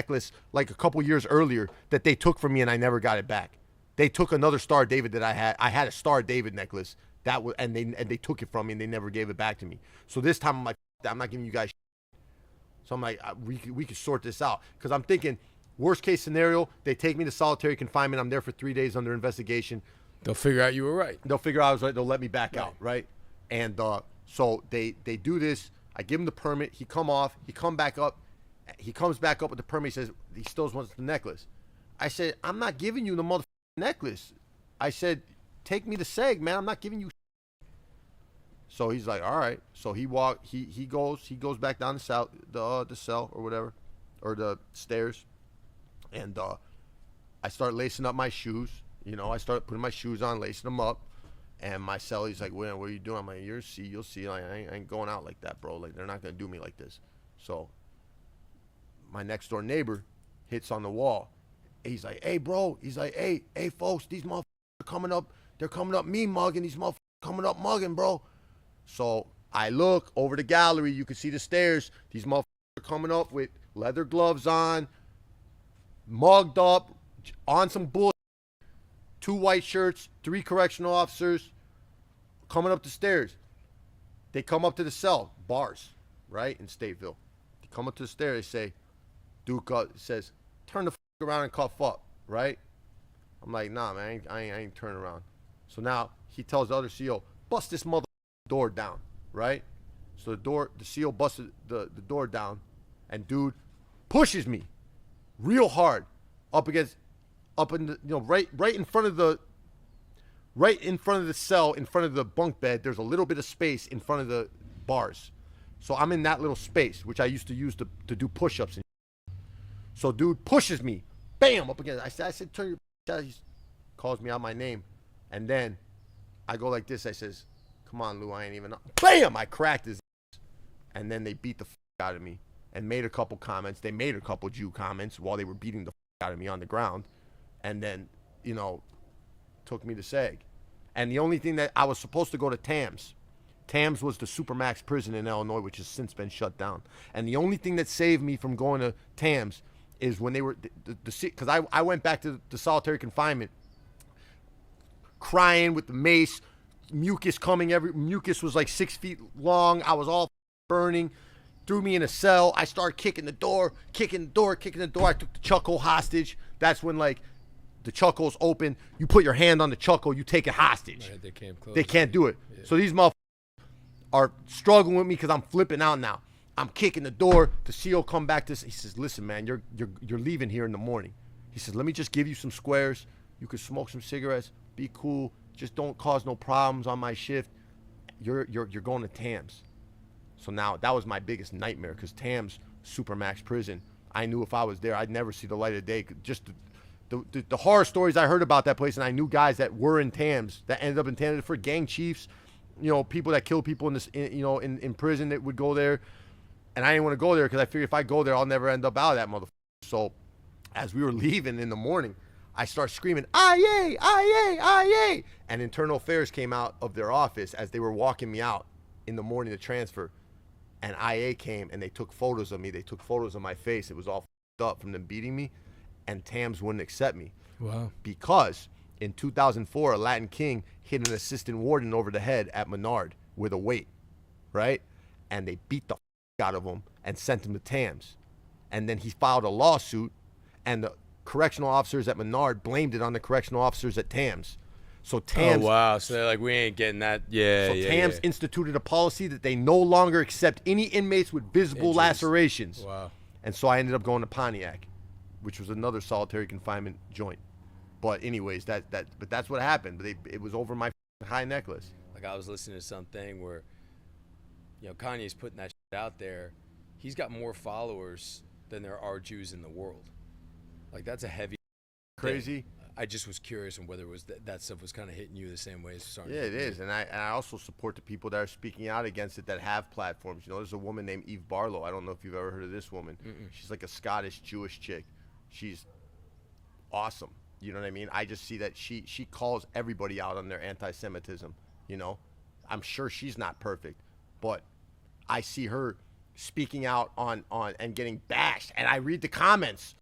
necklace like a couple years earlier that they took from me and I never got it back. They took another Star David that I had. I had a Star David necklace that was, and they took it from me and they never gave it back to me. So this time I'm like, I'm not giving you guys. So I'm like, we could sort this out, because I'm thinking, worst case scenario, they take me to solitary confinement. I'm there for 3 days under investigation. They'll figure out you were right. They'll figure out I was right. They'll let me back out, right? And so they do this. I give him the permit. He come off. He come back up. He comes back up with the permit. He says he still wants the necklace. I said, I'm not giving you the motherfucking necklace. I said, take me to SEG, man. I'm not giving you. So he's like, all right. So he goes back down the cell or whatever, or the stairs, and I start lacing up my shoes. You know, I start putting my shoes on, lacing them up, and my cellie's like, what are you doing? I'm like, you'll see. Like, I ain't going out like that, bro. Like, they're not gonna do me like this. So my next door neighbor hits on the wall. He's like, hey, bro. He's like, hey, folks, these motherfuckers are coming up. They're coming up me mugging. These motherfuckers coming up mugging, bro. So I look over the gallery. You can see the stairs. These motherfuckers are coming up with leather gloves on, mugged up, on some bullshit. 2 white shirts, 3 correctional officers coming up the stairs. They come up to the cell, bars, right, in Stateville. They come up to the stairs. They say, Duke says, turn the around and cuff up, right? I'm like, nah, man, I ain't turning around. So now he tells the other CO, bust this mother door down, right? So the CO busted the door down, and dude pushes me real hard up in the, right in front of the cell, in front of the bunk bed. There's a little bit of space in front of the bars. So I'm in that little space, which I used to use to do push-ups. So dude pushes me, bam, up against. I said, turn your out. He calls me out my name. And then I go like this. I says, come on, Lou, I ain't even. Bam, I cracked his ass. And then they beat the out of me and made a couple comments. They made a couple Jew comments while they were beating the out of me on the ground. And then, took me to SEG. And the only thing that I was supposed to go to Tamms. Tamms was the Supermax prison in Illinois, which has since been shut down. And the only thing that saved me from going to Tamms is when they were, because I went back to the solitary confinement crying with the mace, mucus mucus was like 6 feet long. I was all burning. Threw me in a cell. I started kicking the door. I took the chuckle hostage. That's when, like, the chuckle's open. You put your hand on the chuckle. You take it hostage. Right, they can't close. They can't do it. Yeah. So these motherfuckers are struggling with me because I'm flipping out now. I'm kicking the door. The CO come back to. He says, "Listen, man, you're leaving here in the morning." He says, "Let me just give you some squares. You can smoke some cigarettes. Be cool. Just don't cause no problems on my shift. You're going to Tamms." So now that was my biggest nightmare, because Tamms Supermax prison, I knew if I was there, I'd never see the light of day. Just the horror stories I heard about that place, and I knew guys that were in Tamms that ended up in Tamms for gang chiefs, people that kill people in prison that would go there. And I didn't want to go there because I figured if I go there, I'll never end up out of that motherfucker. So as we were leaving in the morning, I start screaming, "Aye, aye, aye!" And Internal Affairs came out of their office as they were walking me out in the morning to transfer. And IA came and they took photos of me. They took photos of my face. It was all up from them beating me. And Tamms wouldn't accept me. Wow. Because in 2004, a Latin king hit an assistant warden over the head at Menard with a weight, right? And they beat the out of him and sent him to Tamms. And then he filed a lawsuit, and the correctional officers at Menard blamed it on the correctional officers at Tamms. So Tamms. Oh wow! So they're like, we ain't getting that. Yeah. So Tamms instituted a policy that they no longer accept any inmates with visible lacerations. Wow. And so I ended up going to Pontiac, which was another solitary confinement joint. But anyways, but that's what happened. But it was over my high necklace. Like, I was listening to something where, Kanye's putting that shit out there. He's got more followers than there are Jews in the world. Like, that's a heavy crazy thing. I just was curious on whether it was that stuff was kind of hitting you the same way as starting. Yeah, it is. And I also support the people that are speaking out against it, that have platforms. There's a woman named Eve Barlow. I don't know if you've ever heard of this woman. Mm-mm. She's like a Scottish Jewish chick. She's awesome. You know what I mean? I just see that she calls everybody out on their anti-Semitism. I'm sure she's not perfect, but I see her speaking out on and getting bashed, and I read the comments